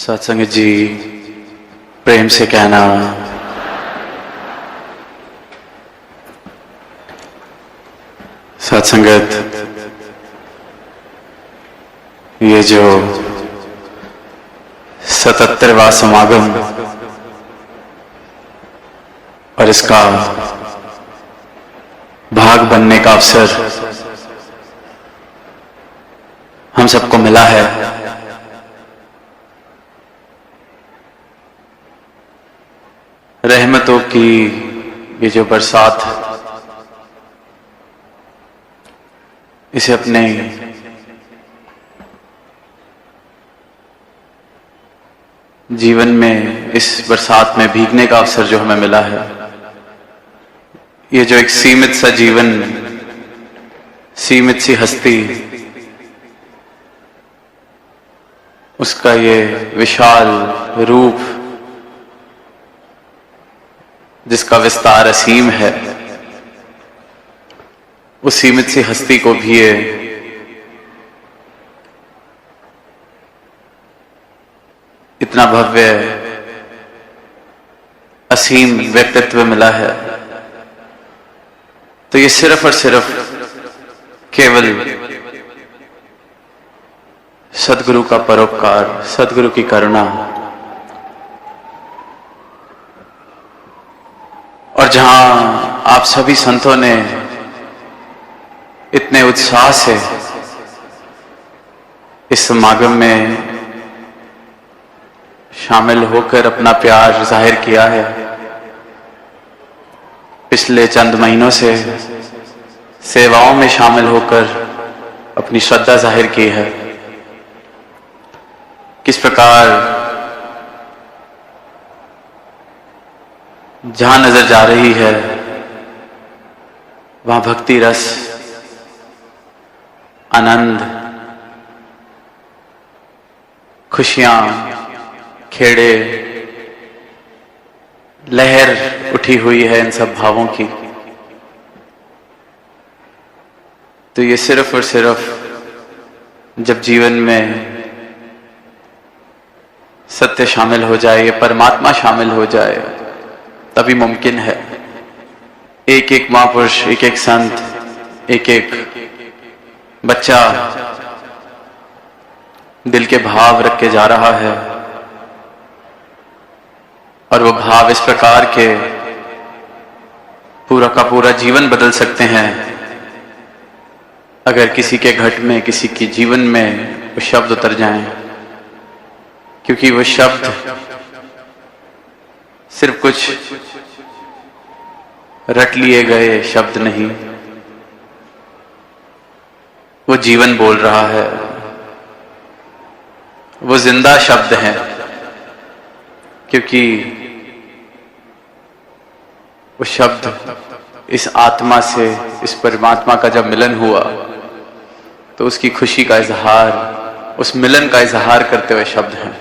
सत्संग जी प्रेम से कहना, सत्संगत ये जो 77वां समागम और इसका भाग बनने का अवसर हम सबको मिला है। रहमतों की ये जो बरसात, इसे अपने जीवन में इस बरसात में भीगने का अवसर जो हमें मिला है, ये जो एक सीमित सा जीवन, सीमित सी हस्ती, उसका ये विशाल रूप जिसका विस्तार असीम है, उस सीमित सी हस्ती को भी ये इतना भव्य असीम व्यक्तित्व मिला है। तो ये सिर्फ और सिर्फ केवल सद्गुरु का परोपकार, सद्गुरु की करुणा, और जहां आप सभी संतों ने इतने उत्साह से इस समागम में शामिल होकर अपना प्यार जाहिर किया है, पिछले चंद महीनों से सेवाओं में शामिल होकर अपनी श्रद्धा जाहिर की है, किस प्रकार जहां नजर जा रही है वहां भक्ति रस, आनंद, खुशियां, खेड़े, लहर उठी हुई है इन सब भावों की। तो ये सिर्फ और सिर्फ जब जीवन में सत्य शामिल हो जाए, ये परमात्मा शामिल हो जाए, तभी मुमकिन है। एक एक महापुरुष, एक एक संत, एक एक बच्चा दिल के भाव रख के जा रहा है, और वो भाव इस प्रकार के पूरा का पूरा जीवन बदल सकते हैं अगर किसी के घट में, किसी के जीवन में वो शब्द उतर जाएं। क्योंकि वो शब्द सिर्फ कुछ रट लिए गए शब्द नहीं, वो जीवन बोल रहा है, वो जिंदा शब्द हैं। क्योंकि वो शब्द इस आत्मा से, इस परमात्मा का जब मिलन हुआ तो उसकी खुशी का इजहार, उस मिलन का इजहार करते हुए शब्द हैं।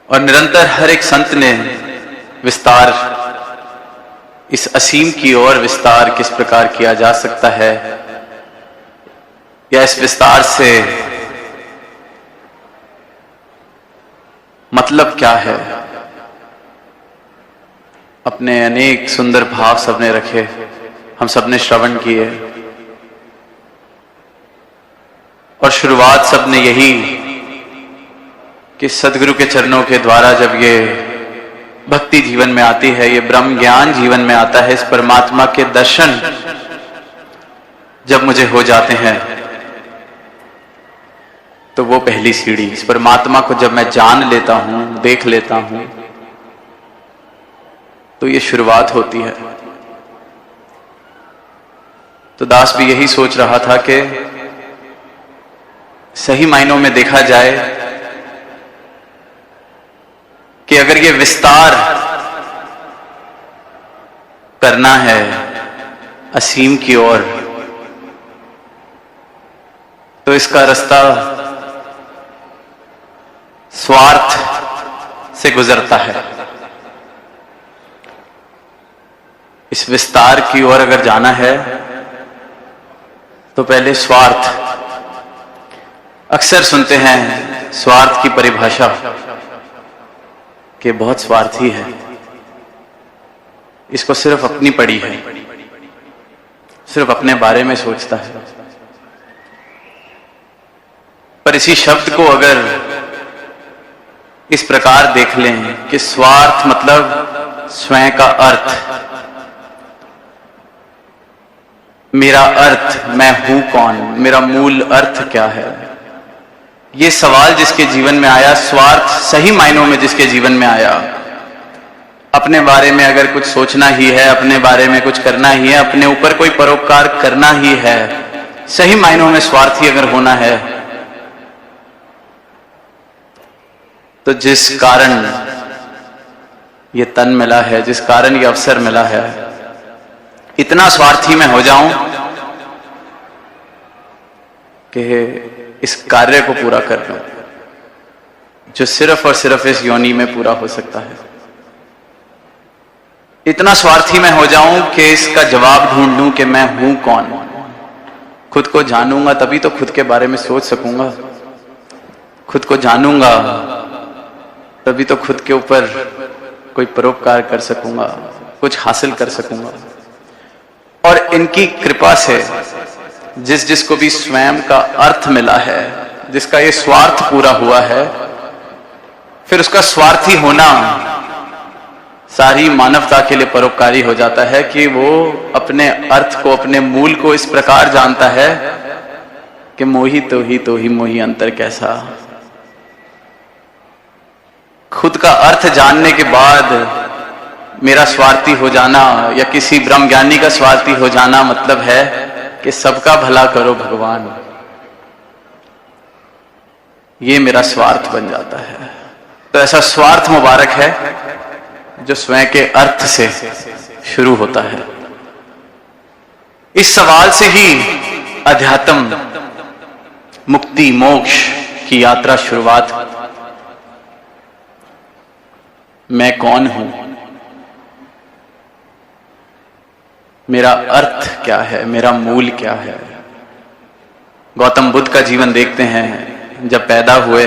और निरंतर हर एक संत ने विस्तार, इस असीम की ओर विस्तार किस प्रकार किया जा सकता है, या इस विस्तार से मतलब क्या है, अपने अनेक सुंदर भाव सबने रखे, हम सबने श्रवण किए, और शुरुआत सबने यही कि सदगुरु के चरणों के द्वारा जब ये भक्ति जीवन में आती है, ये ब्रह्म ज्ञान जीवन में आता है, इस परमात्मा के दर्शन जब मुझे हो जाते हैं, तो वो पहली सीढ़ी, इस परमात्मा को जब मैं जान लेता हूं, देख लेता हूं, तो ये शुरुआत होती है। तो दास भी यही सोच रहा था कि सही मायनों में देखा जाए कि अगर ये विस्तार करना है असीम की ओर, तो इसका रास्ता स्वार्थ से गुजरता है। इस विस्तार की ओर अगर जाना है तो पहले स्वार्थ। अक्सर सुनते हैं स्वार्थ की परिभाषा कि बहुत स्वार्थी है, इसको सिर्फ अपनी पड़ी है, सिर्फ अपने बारे में सोचता है। पर इसी शब्द को अगर इस प्रकार देख लें कि स्वार्थ मतलब स्वयं का अर्थ, मेरा अर्थ, मैं हूं कौन, मेरा मूल अर्थ क्या है, ये सवाल जिसके जीवन में आया, स्वार्थ सही मायनों में जिसके जीवन में आया, अपने बारे में अगर कुछ सोचना ही है, अपने बारे में कुछ करना ही है, अपने ऊपर कोई परोपकार करना ही है, सही मायनों में स्वार्थी अगर होना है, तो जिस कारण ये तन मिला है, जिस कारण ये अवसर मिला है, इतना स्वार्थी मैं हो जाऊं कि इस कार्य को पूरा कर लूं जो सिर्फ और सिर्फ इस योनि में पूरा हो सकता है। इतना स्वार्थी मैं हो जाऊं कि इसका जवाब ढूंढ लूं कि मैं हूं कौन। खुद को जानूंगा तभी तो खुद के बारे में सोच सकूंगा, खुद को जानूंगा तभी तो खुद के ऊपर कोई परोपकार कर सकूंगा, कुछ हासिल कर सकूंगा। और इनकी कृपा से जिस जिसको भी स्वयं का अर्थ मिला है, जिसका ये स्वार्थ पूरा हुआ है, फिर उसका स्वार्थी होना सारी मानवता के लिए परोपकारी हो जाता है कि वो अपने अर्थ को, अपने मूल को इस प्रकार जानता है कि मोही तो ही मोही अंतर कैसा। खुद का अर्थ जानने के बाद मेरा स्वार्थी हो जाना या किसी ब्रह्म ज्ञानी का स्वार्थी हो जाना मतलब है कि सबका भला करो भगवान, ये मेरा स्वार्थ बन जाता है। तो ऐसा स्वार्थ मुबारक है जो स्वयं के अर्थ से शुरू होता है। इस सवाल से ही अध्यात्म, मुक्ति, मोक्ष की यात्रा शुरुआत। मैं कौन हूं, मेरा अर्थ क्या है, मेरा मूल क्या है। गौतम बुद्ध का जीवन देखते हैं, जब पैदा हुए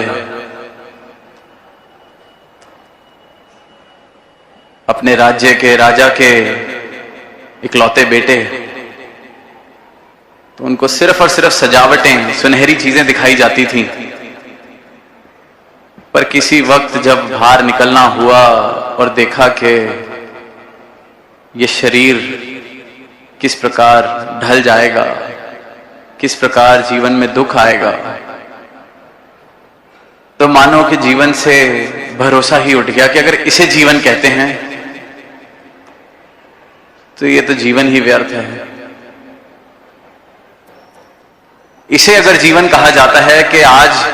अपने राज्य के राजा के इकलौते बेटे, तो उनको सिर्फ और सिर्फ सजावटें, सुनहरी चीजें दिखाई जाती थीं। पर किसी वक्त जब बाहर निकलना हुआ और देखा कि ये शरीर किस प्रकार ढल जाएगा, किस प्रकार जीवन में दुख आएगा, तो मानो कि जीवन से भरोसा ही उठ गया कि अगर इसे जीवन कहते हैं तो ये तो जीवन ही व्यर्थ है। इसे अगर जीवन कहा जाता है कि आज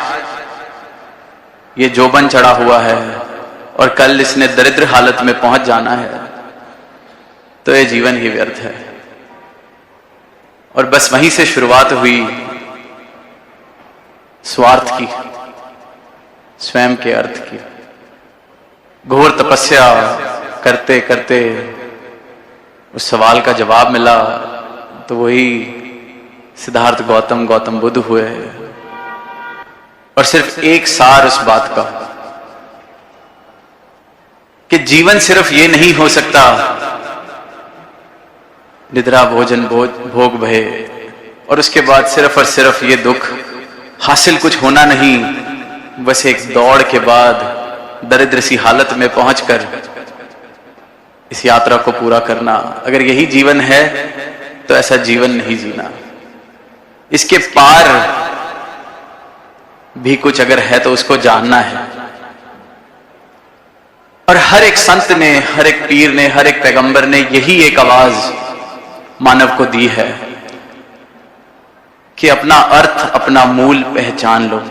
ये जोबन चढ़ा हुआ है और कल इसने दरिद्र हालत में पहुंच जाना है, तो ये जीवन ही व्यर्थ है। और बस वहीं से शुरुआत हुई स्वार्थ की, स्वयं के अर्थ की। घोर तपस्या करते करते उस सवाल का जवाब मिला, तो वही सिद्धार्थ गौतम बुद्ध हुए। और सिर्फ एक सार उस बात का कि जीवन सिर्फ ये नहीं हो सकता निद्रा भोजन भोग भय, और उसके बाद सिर्फ और सिर्फ ये दुख, हासिल कुछ होना नहीं, बस एक दौड़ के बाद दरिद्र सी हालत में पहुंचकर इस यात्रा को पूरा करना। अगर यही जीवन है तो ऐसा जीवन नहीं जीना। इसके पार भी कुछ अगर है तो उसको जानना है। और हर एक संत ने, हर एक पीर ने, हर एक पैगंबर ने यही एक आवाज मानव को दी है कि अपना अर्थ, अपना मूल पहचान लो।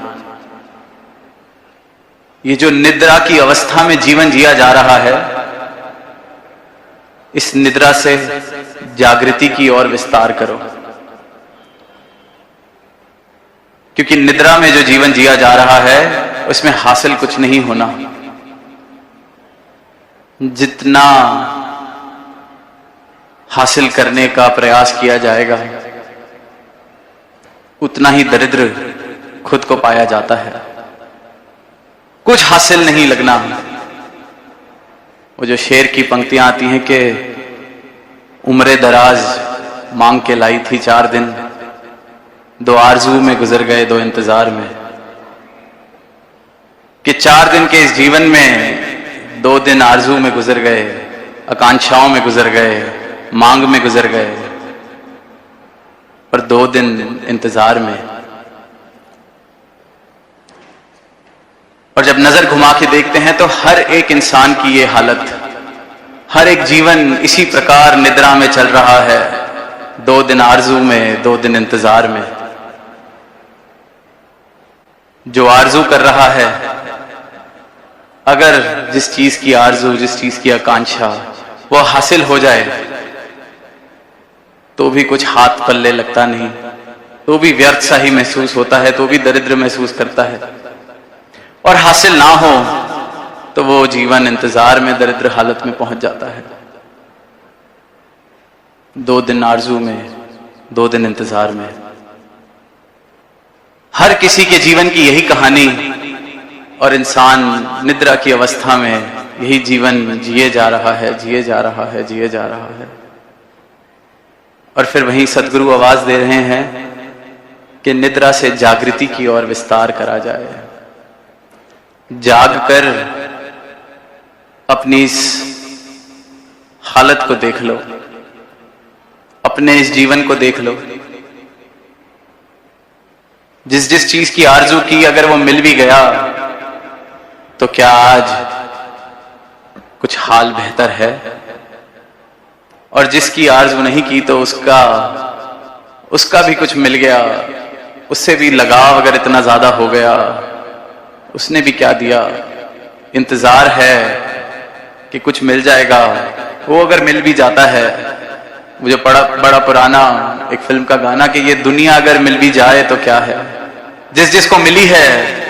ये जो निद्रा की अवस्था में जीवन जिया जा रहा है, इस निद्रा से जागृति की ओर विस्तार करो, क्योंकि निद्रा में जो जीवन जिया जा रहा है उसमें हासिल कुछ नहीं होना। जितना हासिल करने का प्रयास किया जाएगा उतना ही दरिद्र खुद को पाया जाता है। कुछ हासिल नहीं लगना। वो जो शेर की पंक्तियां आती हैं कि उम्र दराज मांग के लाई थी 4 दिन, 2 आरजू में गुजर गए 2 इंतजार में। कि 4 दिन के इस जीवन में 2 दिन आरजू में गुजर गए, आकांक्षाओं में गुजर गए, मांग में गुजर गए, और 2 दिन इंतजार में। और जब नजर घुमा के देखते हैं तो हर एक इंसान की ये हालत, हर एक जीवन इसी प्रकार निद्रा में चल रहा है, 2 दिन आरजू में, 2 दिन इंतजार में। जो आरजू कर रहा है, अगर जिस चीज की आरजू, जिस चीज की आकांक्षा वो हासिल हो जाए तो भी कुछ हाथ पल्ले लगता नहीं, तो भी व्यर्थ सा ही महसूस होता है, तो भी दरिद्र महसूस करता है। और हासिल ना हो तो वो जीवन इंतजार में, दरिद्र हालत में पहुंच जाता है। 2 दिन आरजू में, 2 दिन इंतजार में। हर किसी के जीवन की यही कहानी, और इंसान निद्रा की अवस्था में यही जीवन जिए जा रहा है, जिए जा रहा है, जिए जा रहा है। और फिर वहीं सदगुरु आवाज दे रहे हैं कि निद्रा से जागृति की ओर विस्तार करा जाए। जागकर अपनी इस हालत को देख लो, अपने इस जीवन को देख लो। जिस जिस चीज की आरजू की, अगर वो मिल भी गया तो क्या आज कुछ हाल बेहतर है? और जिसकी आरजू नहीं की तो उसका भी कुछ मिल गया, उससे भी लगाव अगर इतना ज्यादा हो गया, उसने भी क्या दिया? इंतजार है कि कुछ मिल जाएगा। वो अगर मिल भी जाता है, मुझे बड़ा पुराना एक फिल्म का गाना कि ये दुनिया अगर मिल भी जाए तो क्या है। जिस जिसको मिली है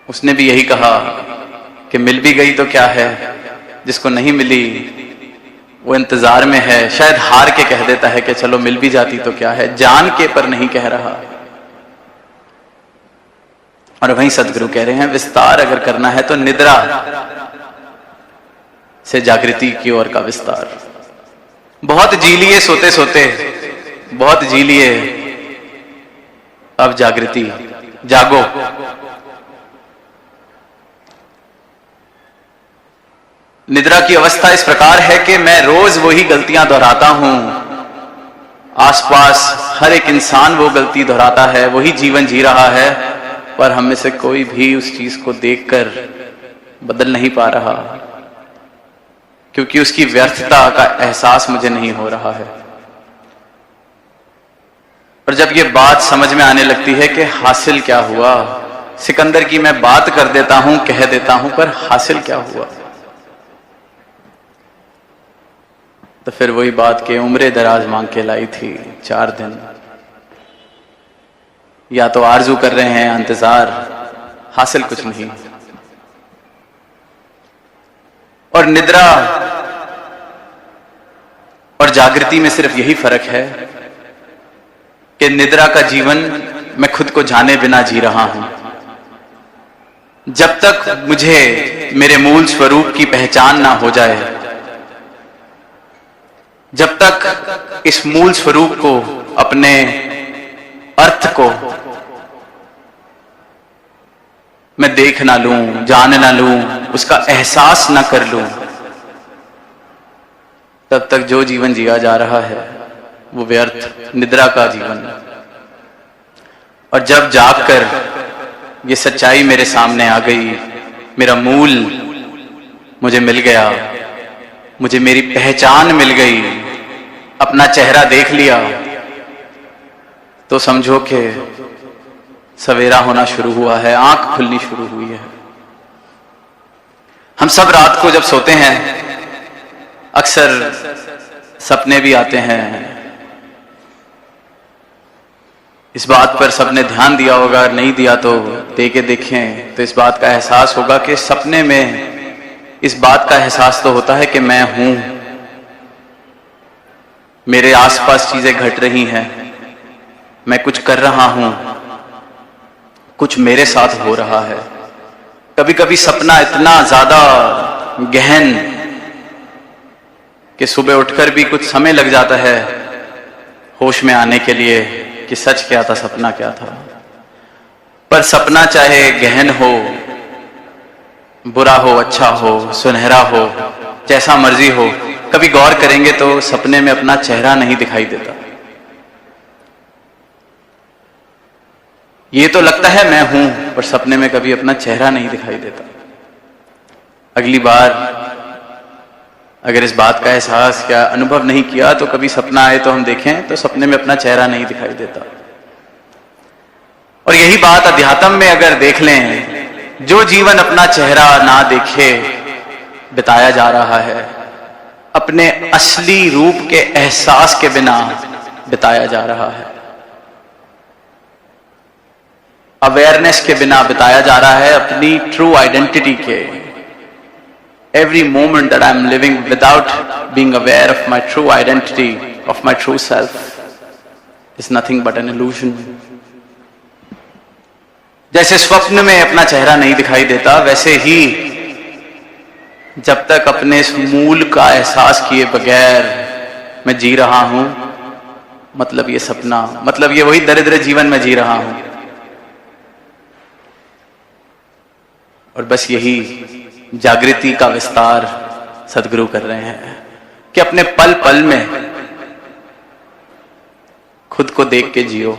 उसने भी यही कहा कि मिल भी गई तो क्या है, जिसको नहीं मिली वो इंतजार में है। शायद हार के कह देता है कि चलो मिल भी जाती तो क्या है, जान के पर नहीं कह रहा। और वहीं सदगुरु कह रहे हैं विस्तार अगर करना है तो निद्रा से जागृति की ओर का विस्तार। बहुत जी लिए सोते सोते, बहुत जी लिए, अब जागृति, जागो। निद्रा की अवस्था इस प्रकार है कि मैं रोज वही गलतियां दोहराता हूं, आसपास हर एक इंसान वो गलती दोहराता है, वही जीवन जी रहा है, पर हम में से कोई भी उस चीज को देखकर बदल नहीं पा रहा, क्योंकि उसकी व्यर्थता का एहसास मुझे नहीं हो रहा है। और जब ये बात समझ में आने लगती है कि हासिल क्या हुआ, सिकंदर की मैं बात कर देता हूं, कह देता हूं, पर हासिल क्या हुआ, तो फिर वही बात के उम्रे दराज मांग के लाई थी 4 दिन। या तो आरजू कर रहे हैं, इंतजार, हासिल कुछ नहीं। और निद्रा और जागृति में सिर्फ यही फर्क है कि निद्रा का जीवन मैं खुद को जाने बिना जी रहा हूं। जब तक मुझे मेरे मूल स्वरूप की पहचान ना हो जाए, जब तक इस मूल स्वरूप को, अपने अर्थ को मैं देख ना लूं, जान ना लूं, उसका एहसास ना कर लूं, तब तक जो जीवन जिया जा रहा है वो व्यर्थ, निद्रा का जीवन। और जब जागकर ये सच्चाई मेरे सामने आ गई, मेरा मूल मुझे मिल गया, मुझे मेरी पहचान मिल गई, अपना चेहरा देख लिया, तो समझो कि सवेरा होना शुरू हुआ है, आंख खुलनी शुरू हुई है। हम सब रात को जब सोते हैं अक्सर सपने भी आते हैं। इस बात पर सबने ध्यान दिया होगा, नहीं दिया तो दे के देखें तो इस बात का एहसास होगा कि सपने में इस बात का एहसास तो होता है कि मैं हूं, मेरे आसपास चीजें घट रही हैं, मैं कुछ कर रहा हूं, कुछ मेरे साथ हो रहा है। कभी कभी सपना इतना ज्यादा गहन कि सुबह उठकर भी कुछ समय लग जाता है होश में आने के लिए कि सच क्या था, सपना क्या था। पर सपना चाहे गहन हो, बुरा हो, अच्छा हो, सुनहरा हो, जैसा मर्जी हो, कभी गौर करेंगे तो सपने में अपना चेहरा नहीं दिखाई देता। ये तो लगता है मैं हूं, पर सपने में कभी अपना चेहरा नहीं दिखाई देता। अगली बार अगर इस बात का एहसास या अनुभव नहीं किया तो कभी सपना आए तो हम देखें तो सपने में अपना चेहरा नहीं दिखाई देता। और यही बात अध्यात्म में अगर देख लें, जो जीवन अपना चेहरा ना देखे बिताया जा रहा है, अपने असली रूप के एहसास के बिना बिताया जा रहा है, अवेयरनेस के बिना बिताया जा रहा है, अपनी ट्रू आइडेंटिटी के। Every moment that I am living without being aware of my true identity, of my true self, is nothing but an illusion. जैसे स्वप्न में अपना चेहरा नहीं दिखाई देता, वैसे ही जब तक अपने इस मूल का एहसास किए बगैर मैं जी रहा हूं, मतलब ये सपना, मतलब ये वही दरिद्र जीवन में जी रहा हूं। और बस यही जागृति का विस्तार सदगुरु कर रहे हैं कि अपने पल पल में खुद को देख के जियो,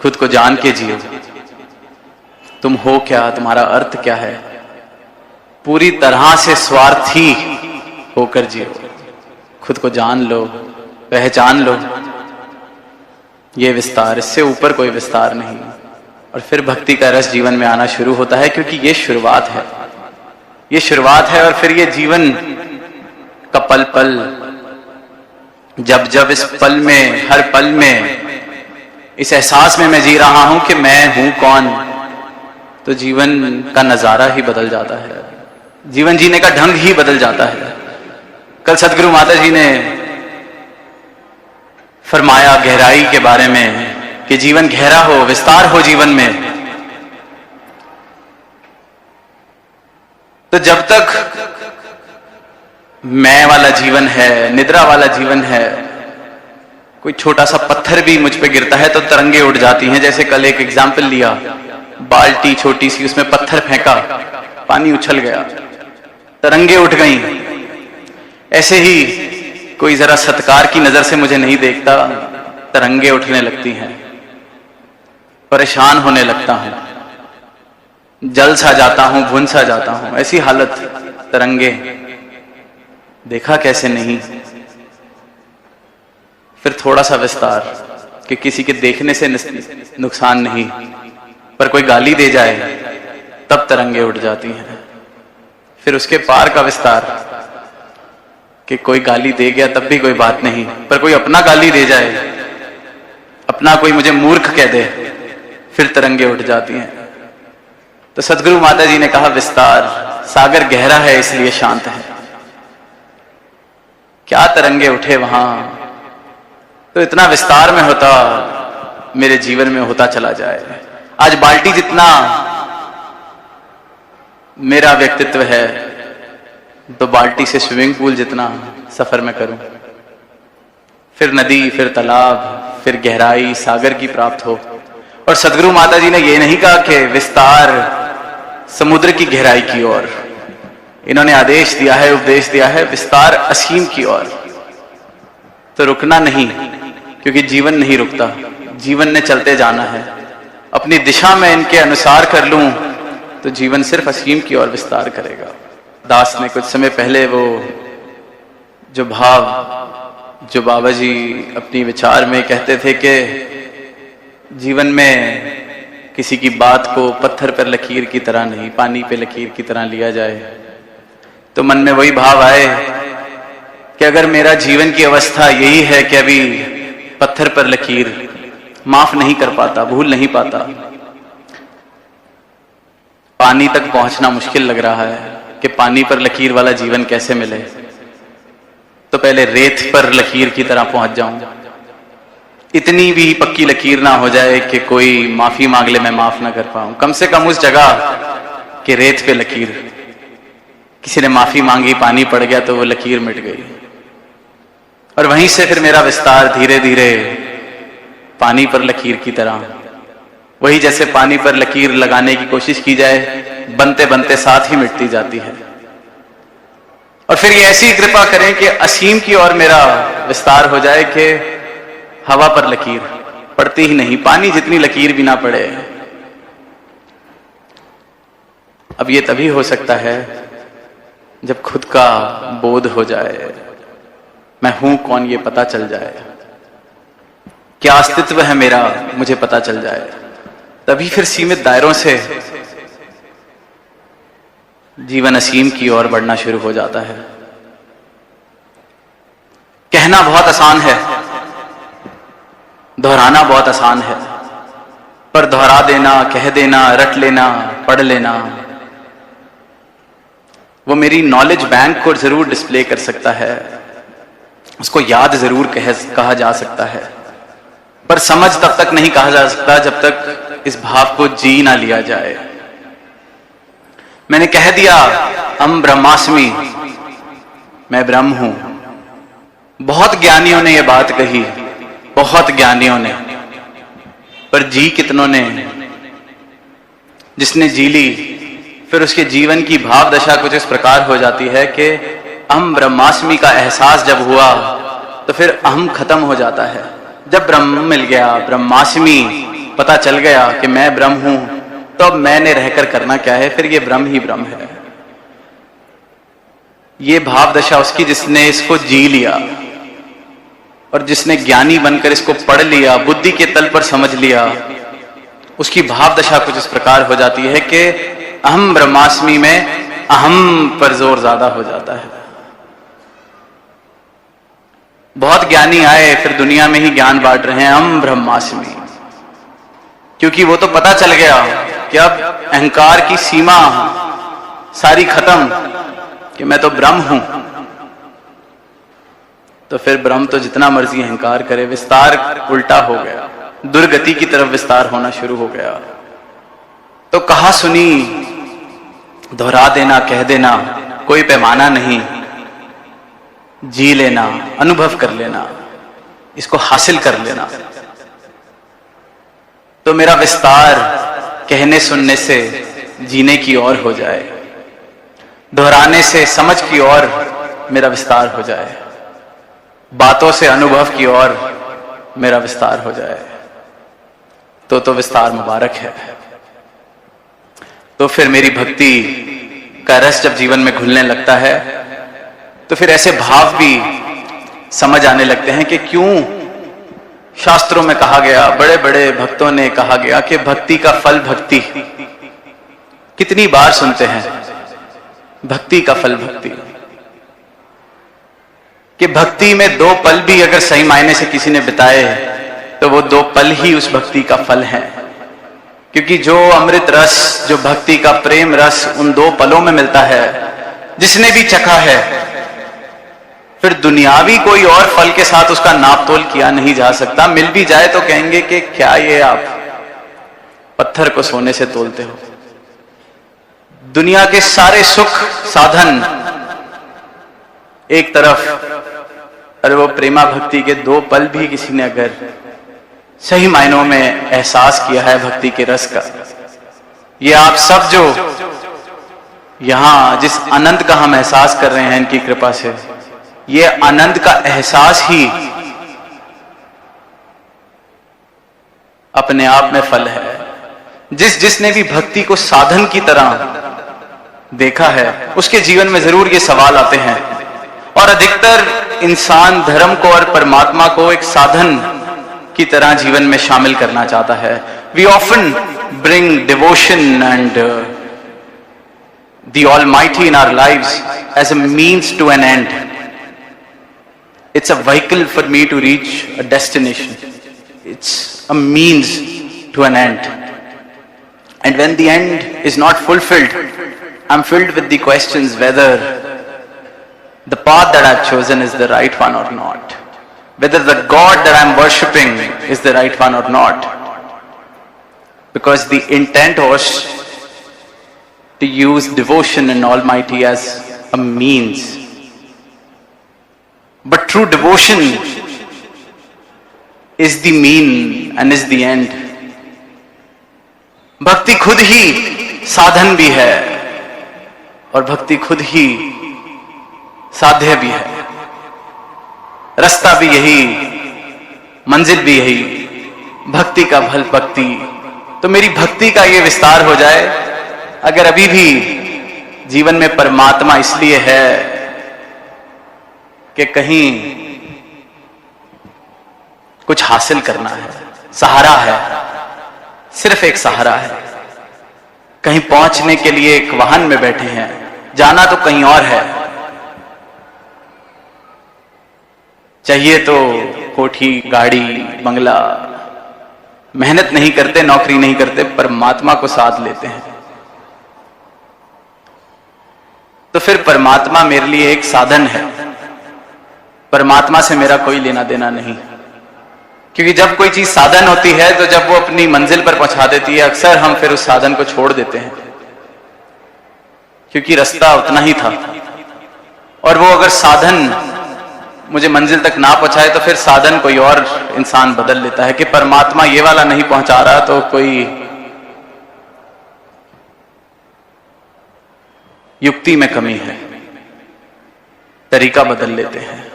खुद को जान के जियो। तुम हो क्या, तुम्हारा अर्थ क्या है, पूरी तरह से स्वार्थी होकर जियो। खुद को जान लो, पहचान लो। ये विस्तार, इससे ऊपर कोई विस्तार नहीं। और फिर भक्ति का रस जीवन में आना शुरू होता है, क्योंकि ये शुरुआत है, ये शुरुआत है। और फिर ये जीवन का पल पल, जब जब इस पल में, हर पल में इस एहसास में मैं जी रहा हूं कि मैं हूं कौन, तो जीवन का नजारा ही बदल जाता है, जीवन जीने का ढंग ही बदल जाता है। कल सदगुरु माता जी ने फरमाया गहराई के बारे में कि जीवन गहरा हो, विस्तार हो जीवन में। तो जब तक मैं वाला जीवन है, निद्रा वाला जीवन है, कोई छोटा सा पत्थर भी मुझ पे गिरता है तो तरंगे उठ जाती हैं। जैसे कल एक एग्जाम्पल लिया, बाल्टी छोटी सी, उसमें पत्थर फेंका, पानी उछल गया, तरंगे उठ गईं। ऐसे ही कोई जरा सत्कार की नजर से मुझे नहीं देखता, तरंगे उठने लगती हैं, परेशान होने लगता हूं, जल सा जाता हूं, भुन सा जाता हूं। ऐसी हालत, तरंगे, देखा कैसे नहीं। फिर थोड़ा सा विस्तार कि किसी के देखने से नुकसान नहीं, पर कोई गाली दे जाए तब तरंगे उठ जाती हैं। फिर उसके पार का विस्तार कि कोई गाली दे गया तब भी कोई बात नहीं, पर कोई अपना गाली दे जाए, अपना कोई मुझे मूर्ख कह दे, फिर तरंगे उठ जाती हैं। तो सदगुरु माता जी ने कहा विस्तार, सागर गहरा है इसलिए शांत है। क्या तरंगे उठे वहां, तो इतना विस्तार में होता, मेरे जीवन में होता चला जाए। आज बाल्टी जितना मेरा व्यक्तित्व है, तो बाल्टी से स्विमिंग पूल जितना सफर में करूं, फिर नदी, फिर तालाब, फिर गहराई सागर की प्राप्त हो। और सदगुरु माता जी ने यह नहीं कहा कि विस्तार समुद्र की गहराई की ओर, इन्होंने आदेश दिया है, उपदेश दिया है विस्तार असीम की ओर। तो रुकना नहीं, क्योंकि जीवन नहीं रुकता, जीवन ने चलते जाना है। अपनी दिशा में इनके अनुसार कर लूं तो जीवन सिर्फ असीम की ओर विस्तार करेगा। दास ने कुछ समय पहले वो जो भाव, जो बाबा जी अपनी विचार में कहते थे कि जीवन में किसी की बात को पत्थर पर लकीर की तरह नहीं, पानी पे लकीर की तरह लिया जाए, तो मन में वही भाव आए कि अगर मेरा जीवन की अवस्था यही है कि अभी पत्थर पर लकीर, माफ नहीं कर पाता, भूल नहीं पाता, पानी तक पहुंचना मुश्किल लग रहा है कि पानी पर लकीर वाला जीवन कैसे मिले, तो पहले रेत पर लकीर की तरह पहुंच जाऊं। इतनी भी पक्की लकीर ना हो जाए कि कोई माफी मांग ले मैं माफ ना कर पाऊं। कम से कम उस जगह के रेत पे लकीर, किसी ने माफी मांगी, पानी पड़ गया तो वो लकीर मिट गई। और वहीं से फिर मेरा विस्तार धीरे धीरे पानी पर लकीर की तरह, वही जैसे पानी पर लकीर लगाने की कोशिश की जाए, बनते बनते साथ ही मिटती जाती है। और फिर ये ऐसी कृपा करें कि असीम की ओर मेरा विस्तार हो जाए कि हवा पर लकीर पड़ती ही नहीं, पानी जितनी लकीर भी ना पड़े। अब ये तभी हो सकता है जब खुद का बोध हो जाए, मैं हूं कौन ये पता चल जाए, क्या अस्तित्व है मेरा मुझे पता चल जाए। तभी फिर सीमित दायरों से जीवन असीम की ओर बढ़ना शुरू हो जाता है। कहना बहुत आसान है, दोहराना बहुत आसान है, पर दोहरा देना, कह देना, रट लेना, पढ़ लेना, वो मेरी नॉलेज बैंक को जरूर डिस्प्ले कर सकता है, उसको याद जरूर कहा जा सकता है, पर समझ तब तक नहीं कहा जा सकता जब तक इस भाव को जी ना लिया जाए। मैंने कह दिया हम ब्रह्मास्मि, मैं ब्रह्म हूं। बहुत ज्ञानियों ने यह बात कही, बहुत ज्ञानियों ने, पर जी कितनों ने? जिसने जी ली फिर उसके जीवन की भाव दशा कुछ इस प्रकार हो जाती है कि अहम ब्रह्मास्मि का एहसास जब हुआ तो फिर अहम खत्म हो जाता है। जब ब्रह्म मिल गया, ब्रह्मास्मि पता चल गया कि मैं ब्रह्म हूं, तो अब मैंने रहकर करना क्या है, फिर ये ब्रह्म ही ब्रह्म है। ये भाव दशा उसकी जिसने इसको जी लिया और जिसने ज्ञानी बनकर इसको पढ़ लिया, बुद्धि के तल पर समझ लिया, उसकी भाव दशा कुछ इस प्रकार हो जाती है कि अहम ब्रह्मास्मि में अहम पर जोर ज्यादा हो जाता है। बहुत ज्ञानी आए फिर दुनिया में ही ज्ञान बांट रहे हैं अहम ब्रह्मास्मि, क्योंकि वो तो पता चल गया कि अब अहंकार की सीमा सारी खत्म कि मैं तो ब्रह्म हूं। तो फिर ब्रह्म तो जितना मर्जी अहंकार करे, विस्तार उल्टा हो गया, दुर्गति की तरफ विस्तार होना शुरू हो गया। तो कहा सुनी, दोहरा देना, कह देना, कोई पैमाना नहीं, जी लेना, अनुभव कर लेना, इसको हासिल कर लेना। तो मेरा विस्तार कहने सुनने से जीने की ओर हो जाए, दोहराने से समझ की ओर मेरा विस्तार हो जाए, बातों से अनुभव की ओर मेरा विस्तार हो जाए, तो विस्तार मुबारक है। तो फिर मेरी भक्ति का रस जब जीवन में घुलने लगता है तो फिर ऐसे भाव भी समझ आने लगते हैं कि क्यों शास्त्रों में कहा गया, बड़े बड़े भक्तों ने कहा गया कि भक्ति का फल भक्ति। कितनी बार सुनते हैं भक्ति का फल भक्ति, कि भक्ति में 2 पल भी अगर सही मायने से किसी ने बिताए तो वो 2 पल ही उस भक्ति का फल है। क्योंकि जो अमृत रस, जो भक्ति का प्रेम रस उन 2 पलों में मिलता है, जिसने भी चखा है, फिर दुनियावी कोई और फल के साथ उसका नापतोल किया नहीं जा सकता। मिल भी जाए तो कहेंगे कि क्या ये आप पत्थर को सोने से तोलते हो। दुनिया के सारे सुख साधन एक तरफ, अरे वो प्रेमा भक्ति के 2 पल भी किसी ने अगर सही मायनों में एहसास किया है भक्ति के रस का, ये आप सब जो यहां जिस आनंद का हम एहसास कर रहे हैं इनकी कृपा से, ये आनंद का एहसास ही अपने आप में फल है। जिसने भी भक्ति को साधन की तरह देखा है उसके जीवन में जरूर ये सवाल आते हैं। और अधिकतर इंसान धर्म को और परमात्मा को एक साधन की तरह जीवन में शामिल करना चाहता है। We often bring devotion and the almighty in our lives as a means to an end. It's a vehicle for me to reach a destination. It's a means to an end. And when the end is not fulfilled, I'm filled with the questions whether the path that I've chosen is the right one or not. whether the God that I'm worshipping is the right one or not. Because the intent was to use devotion in Almighty as a means. But true devotion is the mean and is the end. भक्ति खुद ही साधन भी है और भक्ति खुद ही साध्य भी है। रास्ता भी यही, मंजिल भी यही, भक्ति का फल भक्ति। तो मेरी भक्ति का ये विस्तार हो जाए। अगर अभी भी जीवन में परमात्मा इसलिए है कि कहीं कुछ हासिल करना है, सहारा है, सिर्फ एक सहारा है, कहीं पहुंचने के लिए एक वाहन में बैठे हैं, जाना तो कहीं और है, चाहिए तो कोठी, गाड़ी, बंगला, मेहनत नहीं करते, नौकरी नहीं करते, परमात्मा को साथ लेते हैं। तो फिर परमात्मा मेरे लिए एक साधन है, परमात्मा से मेरा कोई लेना देना नहीं। क्योंकि जब कोई चीज साधन होती है तो जब वो अपनी मंजिल पर पहुंचा देती है, अक्सर हम फिर उस साधन को छोड़ देते हैं, क्योंकि रास्ता उतना ही था। और वो अगर साधन मुझे मंजिल तक ना पहुंचाए तो फिर साधन कोई और इंसान बदल लेता है कि परमात्मा ये वाला नहीं पहुंचा रहा तो कोई युक्ति में कमी है, तरीका बदल लेते हैं।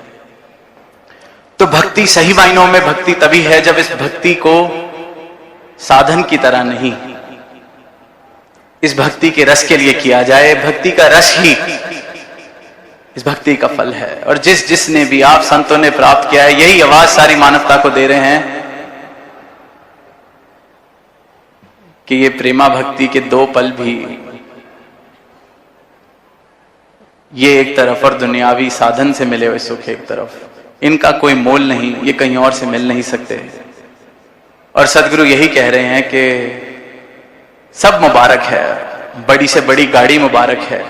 तो भक्ति सही मायनों में भक्ति तभी है जब इस भक्ति को साधन की तरह नहीं, इस भक्ति के रस के लिए किया जाए। भक्ति का रस ही इस भक्ति का फल है। और जिसने भी आप संतों ने प्राप्त किया है, यही आवाज सारी मानवता को दे रहे हैं कि ये प्रेमा भक्ति के दो पल भी, ये एक तरफ और दुनियावी साधन से मिले हुए सुख एक तरफ, इनका कोई मोल नहीं, ये कहीं और से मिल नहीं सकते। और सदगुरु यही कह रहे हैं कि सब मुबारक है, बड़ी से बड़ी गाड़ी मुबारक है,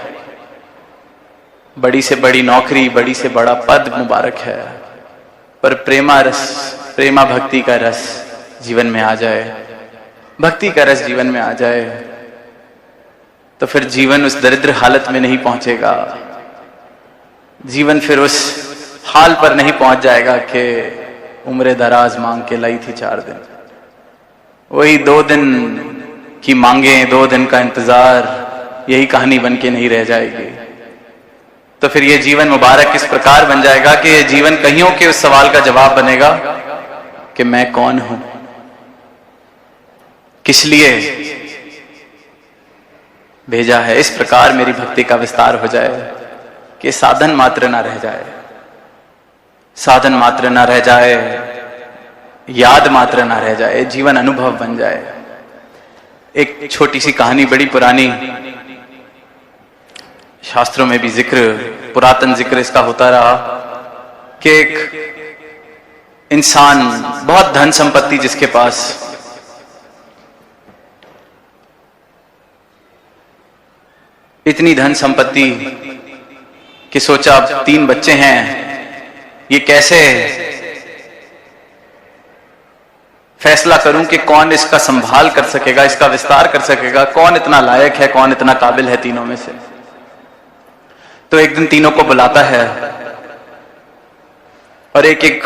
बड़ी से बड़ी नौकरी, बड़ी से बड़ा पद मुबारक है, पर प्रेमा रस, प्रेमा भक्ति का रस जीवन में आ जाए, भक्ति का रस जीवन में आ जाए, तो फिर जीवन उस दरिद्र हालत में नहीं पहुंचेगा। जीवन फिर उस हाल पर नहीं पहुंच जाएगा कि उम्र दराज मांग के लाई थी 4 दिन, वही 2 दिन की मांगे, 2 दिन का इंतजार, यही कहानी बन के नहीं रह जाएगी। तो फिर ये जीवन मुबारक इस प्रकार बन जाएगा कि ये जीवन कहियों के उस सवाल का जवाब बनेगा कि मैं कौन हूं, किस लिए भेजा है। इस प्रकार मेरी भक्ति का विस्तार हो जाए कि साधन मात्र ना रह जाए, साधन मात्र ना रह जाए, याद मात्र ना रह जाए, जीवन अनुभव बन जाए। एक छोटी सी कहानी, बड़ी पुरानी, शास्त्रों में भी जिक्र, पुरातन जिक्र इसका होता रहा कि एक इंसान, बहुत धन संपत्ति जिसके पास, इतनी धन संपत्ति कि सोचा अब 3 बच्चे हैं, ये कैसे फैसला करूं कि कौन इसका संभाल कर सकेगा, इसका विस्तार कर सकेगा, कौन इतना लायक है, कौन इतना काबिल है तीनों में से। तो एक दिन तीनों को बुलाता है और एक एक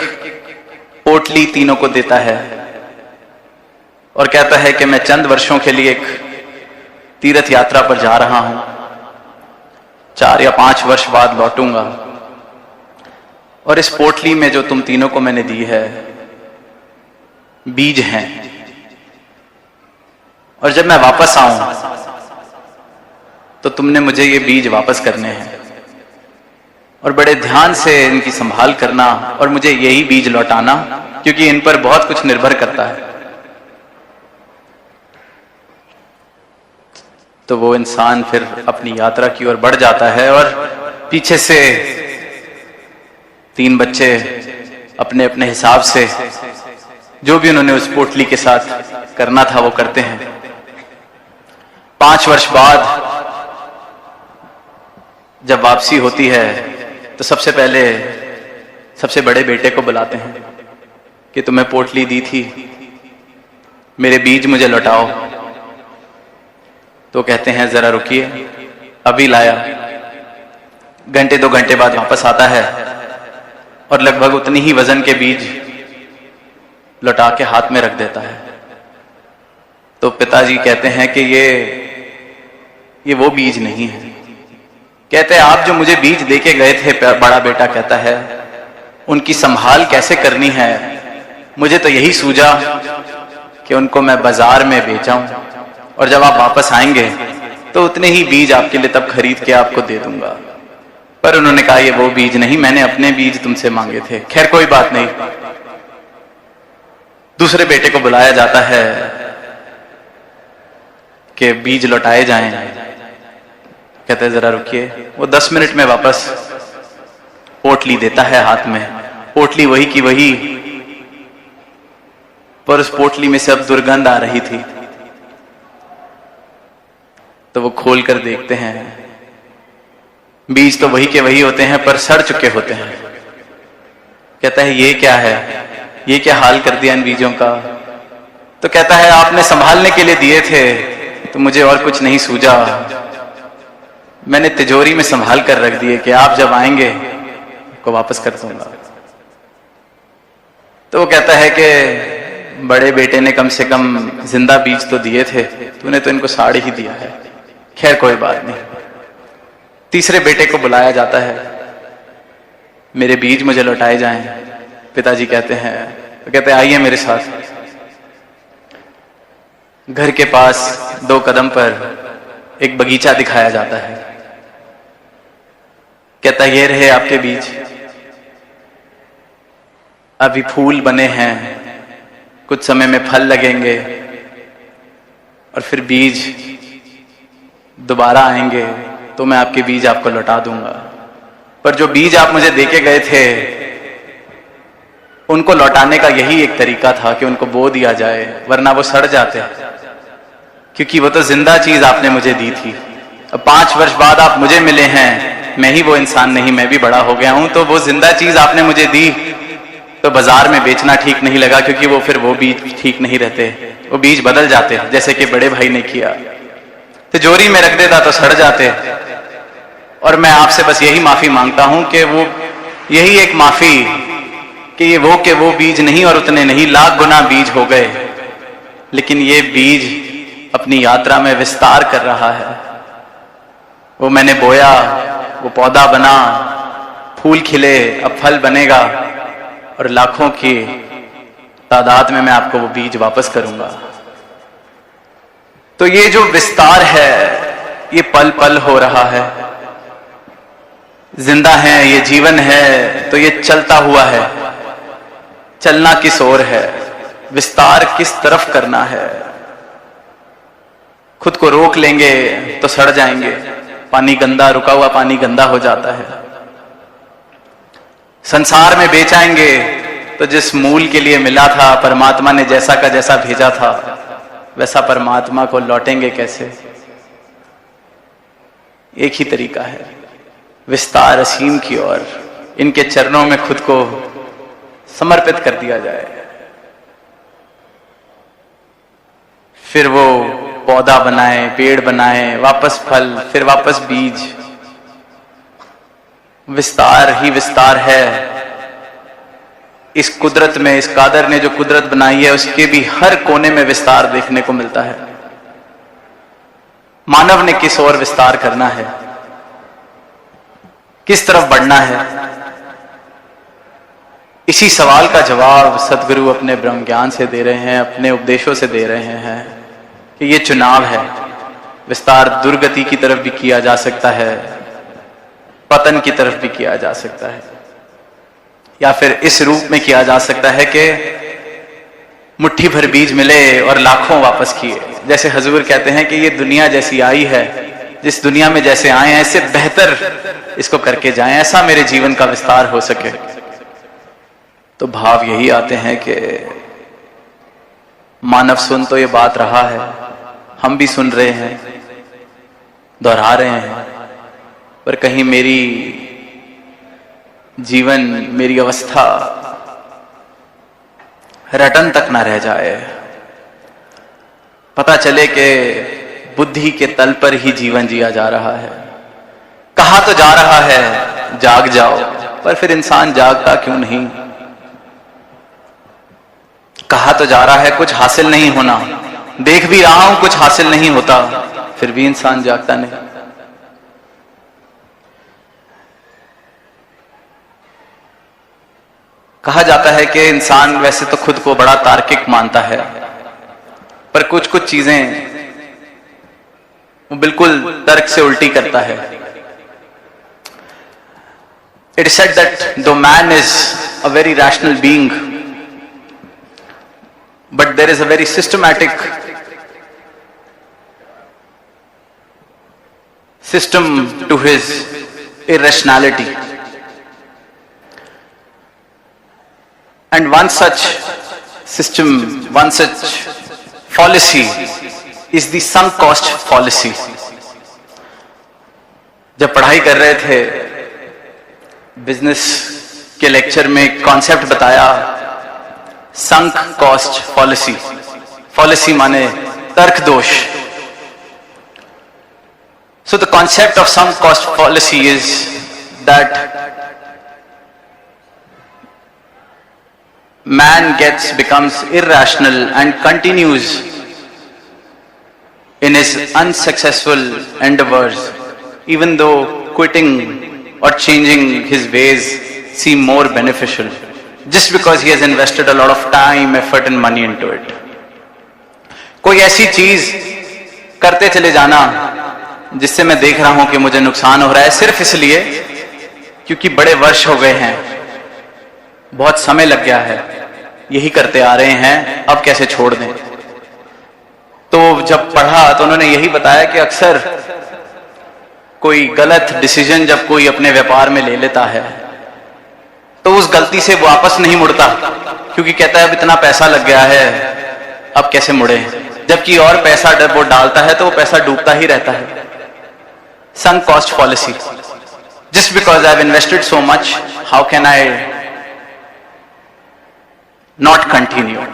पोटली तीनों को देता है और कहता है कि मैं चंद वर्षों के लिए एक तीर्थ यात्रा पर जा रहा हूं, 4 या 5 वर्ष बाद लौटूंगा, और इस पोटली में जो तुम तीनों को मैंने दी है बीज हैं, और जब मैं वापस आऊं तो तुमने मुझे ये बीज वापस करने हैं और बड़े ध्यान से इनकी संभाल करना और मुझे यही बीज लौटाना, क्योंकि इन पर बहुत कुछ निर्भर करता है। तो वो इंसान फिर अपनी यात्रा की ओर बढ़ जाता है और पीछे से 3 बच्चे अपने अपने हिसाब से जो भी उन्होंने उस पोटली के साथ करना था वो करते हैं। 5 वर्ष बाद जब वापसी होती है तो सबसे पहले सबसे बड़े बेटे को बुलाते हैं कि तुम्हें पोटली दी थी, मेरे बीज मुझे लौटाओ। तो कहते हैं जरा रुकिए, अभी लाया। घंटे 2 घंटे बाद वापस आता है और लगभग उतनी ही वजन के बीज लौटा के हाथ में रख देता है। तो पिताजी कहते हैं कि ये वो बीज नहीं है। कहते हैं आप जो मुझे बीज देके गए थे, बड़ा बेटा कहता है, उनकी संभाल कैसे करनी है, मुझे तो यही सूझा कि उनको मैं बाजार में बेचाऊं और जब आप वापस आएंगे तो उतने ही बीज आपके लिए तब खरीद के आपको दे दूंगा। पर उन्होंने कहा ये वो बीज नहीं, मैंने अपने बीज तुमसे मांगे थे। खैर कोई बात नहीं। दूसरे बेटे को बुलाया जाता है कि बीज लौटाए जाएं। कहते हैं जरा रुकिए। वो 10 मिनट में वापस पोटली देता है हाथ में। पोटली वही की वही, पर उस पोटली में से अब दुर्गंध आ रही थी। तो वो खोल कर देखते हैं, बीज तो वही के वही होते हैं पर सड़ चुके होते हैं। कहता है ये क्या है, ये क्या हाल कर दिया इन बीजों का। तो कहता है आपने संभालने के लिए दिए थे तो मुझे और कुछ नहीं सूझा, मैंने तिजोरी में संभाल कर रख दिए कि आप जब आएंगे को वापस कर दूंगा। तो वो कहता है कि बड़े बेटे ने कम से कम जिंदा बीज तो दिए थे, तूने तो इनको साड़ ही दिया है। खैर कोई बात नहीं। तीसरे बेटे को बुलाया जाता है, मेरे बीज मुझे लौटाए जाएं। पिताजी कहते हैं, तो कहते हैं आइए मेरे साथ। घर के पास 2 कदम पर एक बगीचा दिखाया जाता है। कहता है ये रहे आपके बीज, अभी फूल बने हैं, कुछ समय में फल लगेंगे और फिर बीज दोबारा आएंगे तो मैं आपके बीज आपको लौटा दूंगा। पर जो बीज आप मुझे देके गए थे उनको लौटाने का यही एक तरीका था कि उनको बो दिया जाए, वरना वो सड़ जाते, क्योंकि वो तो जिंदा चीज आपने मुझे दी थी। अब 5 वर्ष बाद आप मुझे मिले हैं, मैं ही वो इंसान नहीं, मैं भी बड़ा हो गया हूं। तो वो जिंदा चीज आपने मुझे दी तो बाजार में बेचना ठीक नहीं लगा, क्योंकि वो फिर वो बीज ठीक नहीं रहते, वो बीज बदल जाते, जैसे कि बड़े भाई ने किया। तिजोरी में रख देता तो सड़ जाते। और मैं आपसे बस यही माफी मांगता हूं कि वो यही एक माफी कि वो बीज नहीं और उतने नहीं, लाख गुना बीज हो गए, लेकिन ये बीज अपनी यात्रा में विस्तार कर रहा है। वो मैंने बोया, वो पौधा बना, फूल खिले, अब फल बनेगा और लाखों की तादाद में मैं आपको वो बीज वापस करूंगा। तो ये जो विस्तार है ये पल पल हो रहा है। जिंदा है, ये जीवन है तो ये चलता हुआ है। चलना किस ओर है, विस्तार किस तरफ करना है। खुद को रोक लेंगे तो सड़ जाएंगे। पानी गंदा, रुका हुआ पानी गंदा हो जाता है। संसार में बेचाएंगे तो जिस मूल के लिए मिला था, परमात्मा ने जैसा का जैसा भेजा था वैसा परमात्मा को लौटेंगे कैसे। एक ही तरीका है, विस्तार असीम की ओर। इनके चरणों में खुद को समर्पित कर दिया जाए, फिर वो पौधा बनाए, पेड़ बनाए, वापस फल, फिर वापस बीज। विस्तार ही विस्तार है। इस कुदरत में, इस कादर ने जो कुदरत बनाई है उसके भी हर कोने में विस्तार देखने को मिलता है। मानव ने किस ओर विस्तार करना है, किस तरफ बढ़ना है, इसी सवाल का जवाब सदगुरु अपने ब्रह्म ज्ञान से दे रहे हैं, अपने उपदेशों से दे रहे हैं कि ये चुनाव है। विस्तार दुर्गति की तरफ भी किया जा सकता है, पतन की तरफ भी किया जा सकता है, या फिर इस रूप में किया जा सकता है कि मुट्ठी भर बीज मिले और लाखों वापस किए। जैसे हुजूर कहते हैं कि ये दुनिया जैसी आई है, जिस दुनिया में जैसे आए हैं इससे बेहतर इसको करके जाएं, ऐसा मेरे जीवन का विस्तार हो सके। तो भाव यही आते हैं कि मानव सुन तो ये बात रहा है, हम भी सुन रहे हैं, दोहरा रहे हैं, पर कहीं मेरी जीवन, मेरी अवस्था रटन तक ना रह जाए। पता चले कि बुद्धि के तल पर ही जीवन जिया जा रहा है। कहा तो जा रहा है जाग जाओ, पर फिर इंसान जागता क्यों नहीं? कहा तो जा रहा है कुछ हासिल नहीं होना, देख भी रहा हूं कुछ हासिल नहीं होता, फिर भी इंसान जागता नहीं। कहा जाता है कि इंसान वैसे तो खुद को बड़ा तार्किक मानता है, पर कुछ कुछ चीजें वो बिल्कुल तर्क से उल्टी करता है। It is said that though man is a very rational being, but there is a very systematic system to his irrationality. And one such system, one such fallacy is the sunk cost fallacy. जब पढ़ाई कर रहे थे business के lecture में एक concept बताया, संक cost फॉलिसी। फॉलिसी माने तर्क दोष। So the concept of sunk cost fallacy is that man becomes irrational and continues in his unsuccessful endeavors, even though quitting or changing his ways seem more beneficial, just because he has invested a lot of time, effort and money into it. कोई ऐसी चीज करते चले जाना जिससे मैं देख रहा हूं कि मुझे नुकसान हो रहा है, सिर्फ इसलिए क्योंकि बड़े वर्ष हो गए हैं, बहुत समय लग गया है, यही करते आ रहे हैं, अब कैसे छोड़ दें। तो जब पढ़ा तो उन्होंने यही बताया कि अक्सर कोई गलत डिसीजन जब कोई अपने व्यापार में ले लेता है तो उस गलती से वापस नहीं मुड़ता, क्योंकि कहता है अब इतना पैसा लग गया है, अब कैसे मुड़े। जबकि और पैसा जब वो डालता है तो वो पैसा डूबता ही रहता है। sunk cost fallacy. Just because I've invested so much, how can I not continue?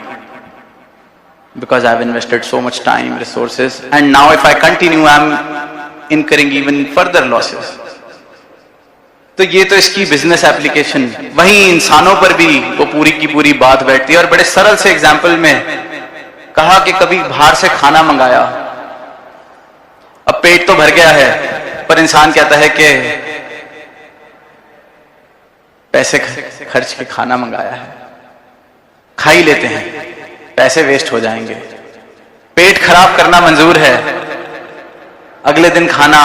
Because I've invested so much time, resources, and now if I continue, I'm incurring even further losses. तो ये तो इसकी business application, वहीं इंसानों पर भी वो पूरी की पूरी बात बैठती है। और बड़े सरल से एग्जाम्पल में कहा कि कभी बाहर से खाना मंगाया, अब पेट तो भर गया है, पर इंसान कहता है कि पैसे खर्च के खाना मंगाया है, खा ही लेते हैं, पैसे वेस्ट हो जाएंगे। पेट खराब करना मंजूर है, अगले दिन खाना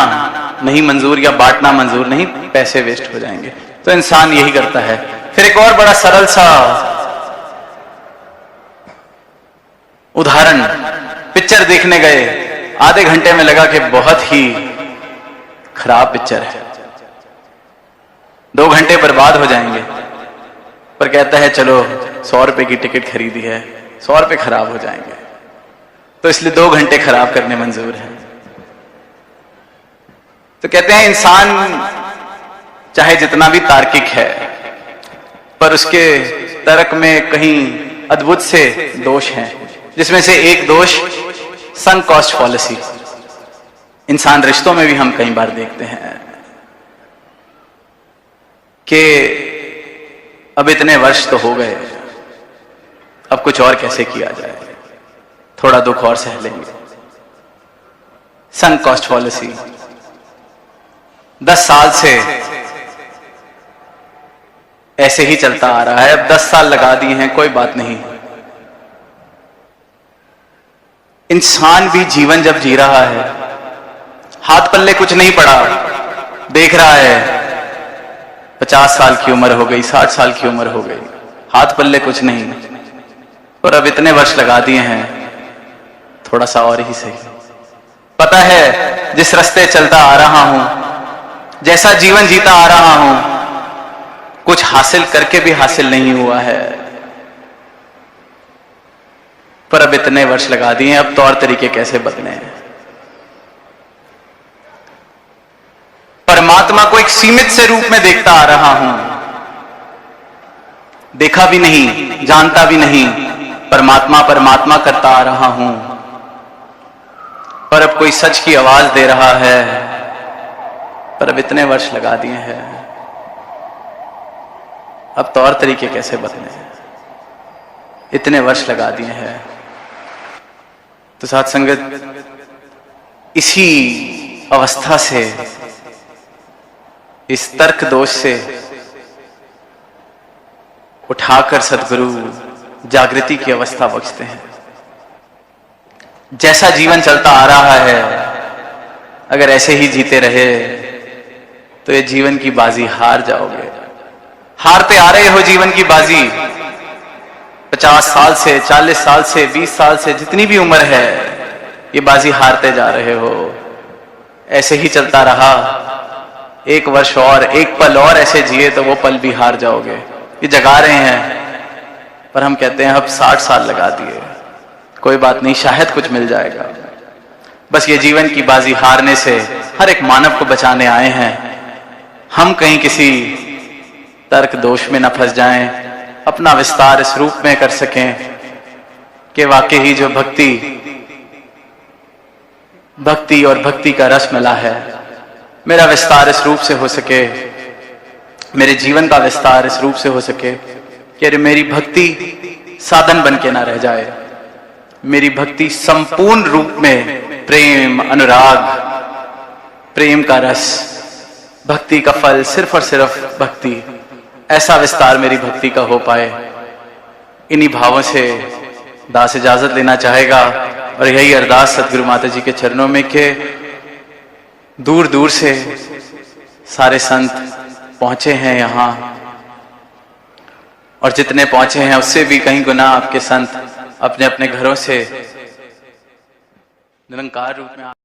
नहीं मंजूर या बांटना मंजूर नहीं, पैसे वेस्ट हो जाएंगे। तो इंसान यही करता है। फिर एक और बड़ा सरल सा उदाहरण, पिक्चर देखने गए, आधे घंटे में लगा कि बहुत ही खराब पिक्चर है, 2 घंटे बर्बाद हो जाएंगे, पर कहता है चलो 100 रुपए की टिकट खरीदी है, 100 रुपए खराब हो जाएंगे, तो इसलिए 2 घंटे खराब करने मंजूर है। तो कहते हैं इंसान चाहे जितना भी तार्किक है, पर उसके तर्क में कहीं अद्भुत से दोष हैं, जिसमें से एक दोष सunk कॉस्ट पॉलिसी। इंसान रिश्तों में भी हम कई बार देखते हैं कि अब इतने वर्ष तो हो गए, अब कुछ और कैसे किया जाए, थोड़ा दुख और सह लेंगे। सunk कॉस्ट पॉलिसी 10 साल से ऐसे ही चलता आ रहा है, अब 10 साल लगा दिए हैं, कोई बात नहीं। इंसान भी जीवन जब जी रहा है, हाथ पल्ले कुछ नहीं पड़ा, देख रहा है 50 साल की उम्र हो गई, 60 साल की उम्र हो गई, हाथ पल्ले कुछ नहीं, और अब इतने वर्ष लगा दिए हैं, थोड़ा सा और ही सही। पता है जिस रास्ते चलता आ रहा हूं, जैसा जीवन जीता आ रहा हूं, कुछ हासिल करके भी हासिल नहीं हुआ है, पर अब इतने वर्ष लगा दिए, अब तौर तरीके कैसे बदले हैं। परमात्मा को एक सीमित से रूप में देखता आ रहा हूं, देखा भी नहीं, जानता भी नहीं, परमात्मा परमात्मा करता आ रहा हूं। पर अब कोई सच की आवाज दे रहा है, पर अब इतने वर्ष लगा दिए हैं, अब तौर तरीके कैसे बदले, इतने वर्ष लगा दिए हैं। तो साथ संगत, इसी अवस्था से, इस तर्क दोष से उठाकर सदगुरु जागृति की अवस्था बख्शते हैं। जैसा जीवन चलता आ रहा है, अगर ऐसे ही जीते रहे तो ये जीवन की बाजी हार जाओगे। हारते आ रहे हो जीवन की बाजी, 50 साल से, 40 साल से, 20 साल से, जितनी भी उम्र है, ये बाजी हारते जा रहे हो। ऐसे ही चलता रहा, एक वर्ष और, एक पल और ऐसे जिए तो वो पल भी हार जाओगे। ये जगा रहे हैं, पर हम कहते हैं अब 60 साल लगा दिए, कोई बात नहीं, शायद कुछ मिल जाएगा। बस ये जीवन की बाजी हारने से हर एक मानव को बचाने आए हैं। हम कहीं किसी तर्क दोष में न फंस जाएं, अपना विस्तार इस रूप में कर सकें कि वाकई ही जो भक्ति और भक्ति का रस मिला है, मेरा विस्तार इस रूप से हो सके, मेरे जीवन का विस्तार इस रूप से हो सके कि अरे मेरी भक्ति साधन बन के ना रह जाए, मेरी भक्ति संपूर्ण रूप में प्रेम, अनुराग, प्रेम का रस, भक्ति का फल, सिर्फ और सिर्फ भक्ति, ऐसा विस्तार मेरी भक्ति का हो पाए। इन्हीं भावों से दास इजाजत लेना चाहेगा और यही अरदास सदगुरु माता जी के चरणों में कि दूर दूर से सारे संत पहुंचे हैं यहाँ, और जितने पहुंचे हैं उससे भी कहीं गुना आपके संत अपने अपने घरों से निरंकार रूप में